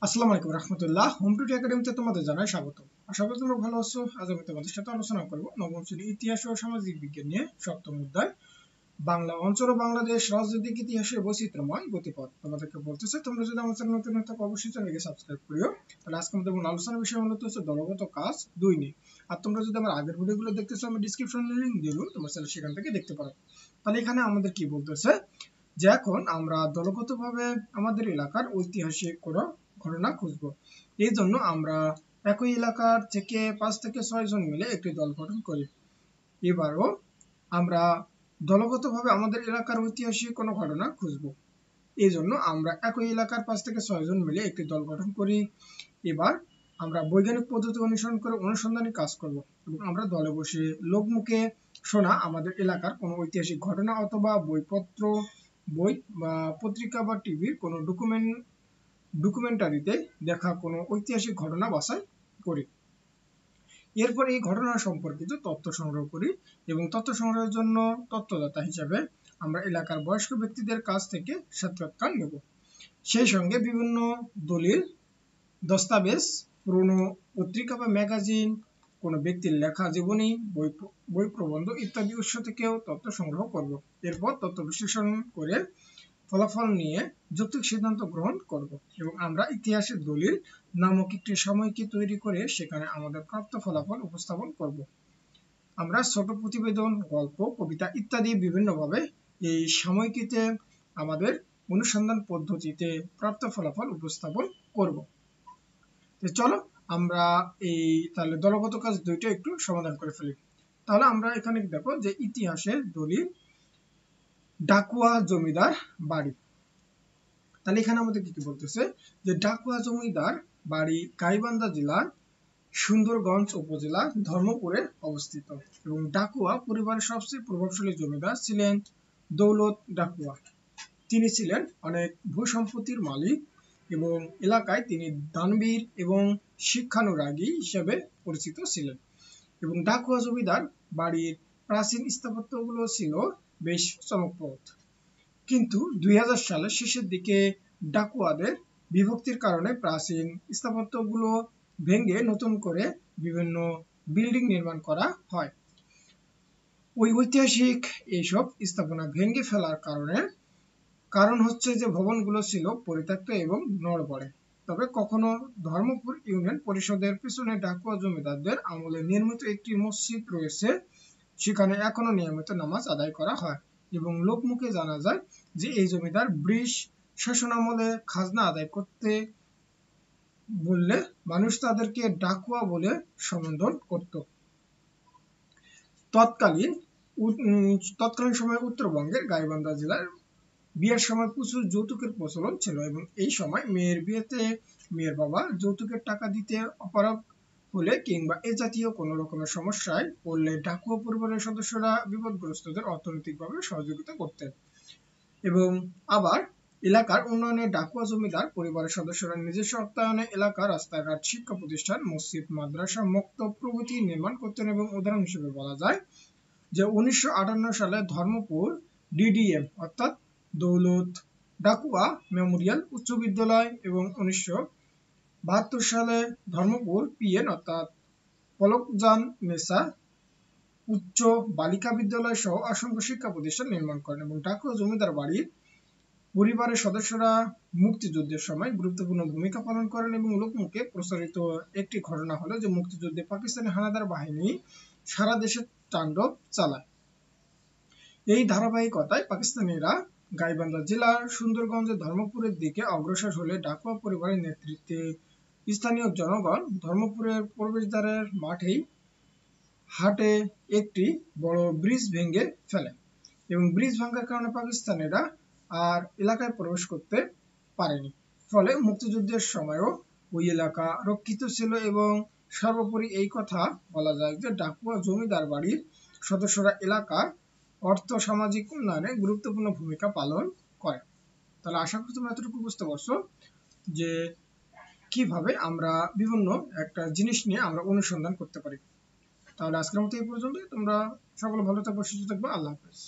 আসসালামু আলাইকুম রহমতুল্লাহ। Home today একাডেমিতে তোমাদের জানাই স্বাগত। আশা করি তোমরা ভালো আছো। আজ আমি তোমাদের সাথে আলোচনা করব নবম শ্রেণীর ইতিহাস ও সামাজিক বিজ্ঞান নিয়ে সপ্তম অধ্যায় বাংলা অঞ্চল ও বাংলাদেশ রাজনৈতিক ইতিহাসের বৈচিত্র্যময় গতিপথ। তোমাদেরকে বলতেছে তোমরা যদি আমার চ্যানেল নতুন হয়ে থাকো অবশ্যই চ্যানেলকে সাবস্ক্রাইব করিও। তাহলে আজকে আমাদের মূল আলোচনার বিষয় মূলত হচ্ছে দলগত কাজ 2 নিয়ে। আর তোমরা যদি আমার আগের ভিডিওগুলো দেখতেছো আমি ডেসক্রিপশনে লিংক দিয়ে দেবো, তোমরা সেখান থেকে দেখতে পারো। তাহলে এখানে আমাদের কি বলতেছে যে এখন আমরা দলগতভাবে আমাদের এলাকার ঐতিহাসিক কোনো ঘটনা খুঁজব। এই জন্য আমরা একই এলাকার থেকে 5 থেকে 6 জন মিলে একটি দল গঠন করি। এবারও আমরা দলগতভাবে আমাদের এলাকার ঐতিহাসিক কোনো ঘটনা খুঁজব। এই জন্য আমরা একই এলাকার 5 থেকে 6 জন মিলে একটি দল গঠন করি। এবার আমরা বৈজ্ঞানিক পদ্ধতি অনুসরণ করে অনুসন্ধানী কাজ করব এবং আমরা দলে বসে লোকমুখে শোনা আমাদের এলাকার কোনো ঐতিহাসিক ঘটনা অথবা বই বা পত্রিকা বা টিভির কোনো ডকুমেন্টারিতে দেখা কোনো ঐতিহাসিক ঘটনা বাছাই করি। এরপর এই ঘটনা সম্পর্কিত তথ্য সংগ্রহ করি এবং তথ্য সংগ্রহের জন্য তথ্যদাতা হিসেবে আমরা এলাকার বয়স্ক ব্যক্তিদের কাছ থেকে সাক্ষাৎকার নেব। সেই সঙ্গে বিভিন্ন দলিল, দস্তাবেজ, পুরনো পত্রিকা বা ম্যাগাজিন, কোনো ব্যক্তির লেখা জীবনী, বই প্রবন্ধ ইত্যাদি উৎস থেকেও তথ্য সংগ্রহ করব। এরপর তথ্য বিশ্লেষণ করে ফলাফল নিয়ে যৌক্তিক সিদ্ধান্ত গ্রহণ করব এবং আমরা ইতিহাসের দলিল নামক একটি সাময়িকী তৈরি করে সেখানে আমাদের প্রাপ্ত ফলাফল উপস্থাপন করব। আমরা ছোট প্রতিবেদন, গল্প, কবিতা ইত্যাদি বিভিন্নভাবে এই সাময়িকীতে আমাদের অনুসন্ধান পদ্ধতিতে প্রাপ্ত ফলাফল উপস্থাপন করব। তো চলো আমরা তাহলে দলগত কাজ 2টা একটু সমাধান করে ফেলি। তাহলে আমরা এখানে দেখো যে ইতিহাসের দলিল ডাকুয়া জমিদার বাড়ি। তাহলে এখানে আমাদের কি বলতেছে যে ডাকুয়া জমিদার বাড়ি গাইবান্ধা জেলার সুন্দরগঞ্জ উপজেলা ধর্মপুরে অবস্থিত এবং ডাকুয়া পরিবারের সবচেয়ে প্রভাবশালী জমিদার ছিলেন দৌলত ডাকুয়া। তিনি ছিলেন অনেক ভূসম্পত্তির মালিক এবং এলাকায় তিনি দানবীর এবং শিক্ষানুরাগী হিসেবে পরিচিত ছিলেন এবং ডাকুয়া জমিদার বাড়ির প্রাচীন স্থাপত্যগুলো ছিল বেশ চমকপ্রদ। কিন্তু 2000 সালের শেষের দিকে ডাকুয়াদের বিভক্তির কারণে প্রাচীন স্থাপত্যগুলো ভেঙে নতুন করে বিভিন্ন বিল্ডিং নির্মাণ করা হয়। ওই ঐতিহাসিক এইসব স্থাপনা ভেঙে ফেলার কারণ হচ্ছে যে ভবনগুলো ছিল পরিত্যক্ত এবং নড়বড়ে। তবে কখনো ধর্মপুর ইউনিয়ন পরিষদের পিছনে ডাকুয়া জমিদারদের আমলে নির্মিত একটি মসজিদ রয়েছে, সেখানে এখনো নিয়মিত নামাজ আদায় করা হয় এবং লোকমুখে জানা যায় যে এই জমিদার ব্রিটিশ শাসনামলে খাজনা আদায় করতে বললে মানুষ তাদেরকে ডাকুয়া বলে সম্বোধন করত। তৎকালীন সময়ে উত্তরবঙ্গের গাইবান্ধা জেলার বিয়ের সময় প্রচুর যৌতুকের প্রচলন ছিল এবং এই সময় মেয়ের বিয়েতে মেয়ের বাবা যৌতুকের টাকা দিতে অপারগ হলে কিংবা এ জাতীয় কোনো রকমের সমস্যায় পড়লে ডাকুয়া পরিবারের সদস্যরা বিপদগ্রস্তদের অর্থনৈতিকভাবে সহযোগিতা করতেন এবং আবার এলাকার উন্নয়নে ডাকুয়া জমিদার পরিবারের সদস্যরা নিজস্ব অর্থায়নে এলাকার রাস্তাঘাট, শিক্ষা প্রতিষ্ঠান, মসজিদ, মাদ্রাসা, মক্তব প্রভৃতি নির্মাণ করতেন এবং উদাহরণ হিসেবে বলা যায় যে 1958 সালে ধর্মপুর ডিডিএম অর্থাৎ দৌলত ডাকুয়া মেমোরিয়াল উচ্চ বিদ্যালয় এবং 1972 সালে ধর্মপুর পিএন অর্থাৎ পলকজান নেসা উচ্চ বালিকা বিদ্যালয় সহ অসংখ্য শিক্ষা প্রতিষ্ঠান নির্মাণ করেন এবং ডাকুয়া জমিদার বাড়ির পরিবারের সদস্যরা মুক্তিযুদ্ধের সময় গুরুত্বপূর্ণ ভূমিকা পালন করেন এবং লোকমুখে প্রচারিত একটি ঘটনা হলো যে মুক্তিযুদ্ধে পাকিস্তানি হানাদার বাহিনী সারা দেশে তাণ্ডব চালায়। এই ধারাবাহিকতায় পাকিস্তানিরা গাইবান্ধা জেলার সুন্দরগঞ্জের ধর্মপুরের দিকে অগ্রসর হলে ডাকুয়া পরিবারের নেতৃত্বে স্থানীয় জনগণ ধর্মপুরের প্রবেশদ্বারের মাঠেই হাটে একটি বড় ব্রিজ ভেঙে ফেলে এবং ব্রিজ ভাঙার কারণে পাকিস্তানিরা আর এলাকায় প্রবেশ করতে পারেনি। ফলে মুক্তিযুদ্ধের সময়ও ওই এলাকা রক্ষিত ছিল এবং সর্বোপরি এই কথা বলা যায় যে ডাকুয়া জমিদার বাড়ির সদস্যরা এলাকার অর্থ সামাজিক উন্নয়নে গুরুত্বপূর্ণ ভূমিকা পালন করে। তাহলে আশা করি তোমরা এতটুকু বুঝতে পারছো যে কিভাবে আমরা বিভিন্ন একটা জিনিস নিয়ে আমরা অনুসন্ধান করতে পারি। তাহলে আজকের মতো এই পর্যন্ত। তোমরা সকলে ভালো থাকবে, সুস্থ থাকবে। আল্লাহ হাফেজ।